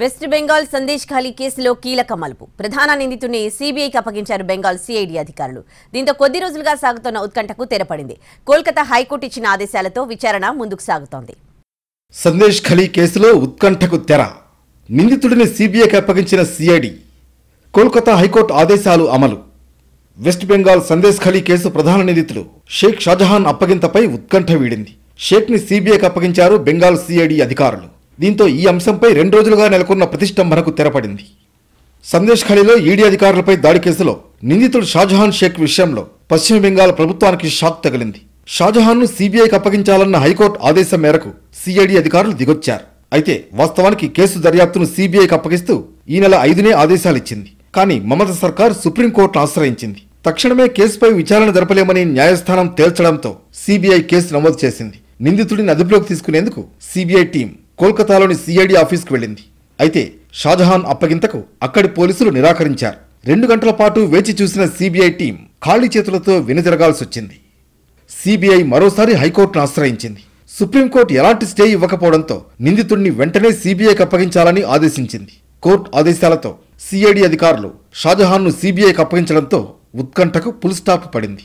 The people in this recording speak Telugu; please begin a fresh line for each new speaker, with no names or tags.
వెస్ట్ బెంగాల్ సందేశ్ ఖాళీ కేసులో కీలక మలుపు. ప్రధాన నిందితుడిని సీబీఐకి అప్పగించారు బెంగాల్ సిఐడి అధికారులు. దీంతో కొద్ది రోజులుగా సాగుతున్న ఉత్కంఠకు తెరపడింది. కోల్కతా హైకోర్టు ఇచ్చిన ఆదేశాలతో విచారణ ముందుకు సాగుతోంది.
సందేశ్ ఖాళీ కేసులో ఉత్కంఠకు తెర. నిందితుడిని సీబీఐకి అప్పగించిన సిఐడి. కోల్కతా హైకోర్టు ఆదేశాలు అమలు. వెస్ట్ బెంగాల్ సందేశ్ ఖాళీ కేసు ప్రధాన నిందితుడు షేక్ షాజహాన్ అప్పగింతపై ఉత్కంఠ వీడింది. షేక్ ని సీబీఐకి అప్పగించారు బెంగాల్ సిఐడి అధికారులు. దీంతో ఈ అంశంపై 2 రోజులుగా నెలకొన్న ప్రతిష్టంభనకు తెరపడింది. సందేశ్ ఖాళీలో ఈడీ అధికారులపై దాడి కేసులో నిందితుడు షాజహాన్ షేక్ విషయంలో పశ్చిమ బెంగాల్ ప్రభుత్వానికి షాక్ తగిలింది. షాజహాన్ను సీబీఐకి అప్పగించాలన్న హైకోర్టు ఆదేశం మేరకు సిఐడి అధికారులు దిగొచ్చారు. అయితే వాస్తవానికి కేసు దర్యాప్తును సీబీఐకి అప్పగిస్తూ ఈ నెల 5నే ఆదేశాలిచ్చింది. కానీ మమతా సర్కార్ సుప్రీంకోర్టును ఆశ్రయించింది. తక్షణమే కేసుపై విచారణ జరపలేమని న్యాయస్థానం తేల్చడంతో సీబీఐ కేసు నమోదు చేసింది. నిందితుడిని అదుపులోకి తీసుకునేందుకు సీబీఐ టీం కోల్కతాలోని సిఐడి ఆఫీస్కు వెళ్ళింది. అయితే షాజహాన్ అప్పగింతకు అక్కడి పోలీసులు నిరాకరించారు. 2 గంటల పాటు వేచి చూసిన సీబీఐ టీం ఖాళీ చేతులతో వెనుదిరగాల్సొచ్చింది. సీబీఐ మరోసారి హైకోర్టును ఆశ్రయించింది. సుప్రీంకోర్టు ఎలాంటి స్టే ఇవ్వకపోవడంతో నిందితుడిని వెంటనే సీబీఐకి అప్పగించాలని ఆదేశించింది. కోర్టు ఆదేశాలతో సిఐడి అధికారులు షాజహాన్ను సీబీఐకి అప్పగించడంతో ఉత్కంఠకు ఫుల్ స్టాప్ పడింది.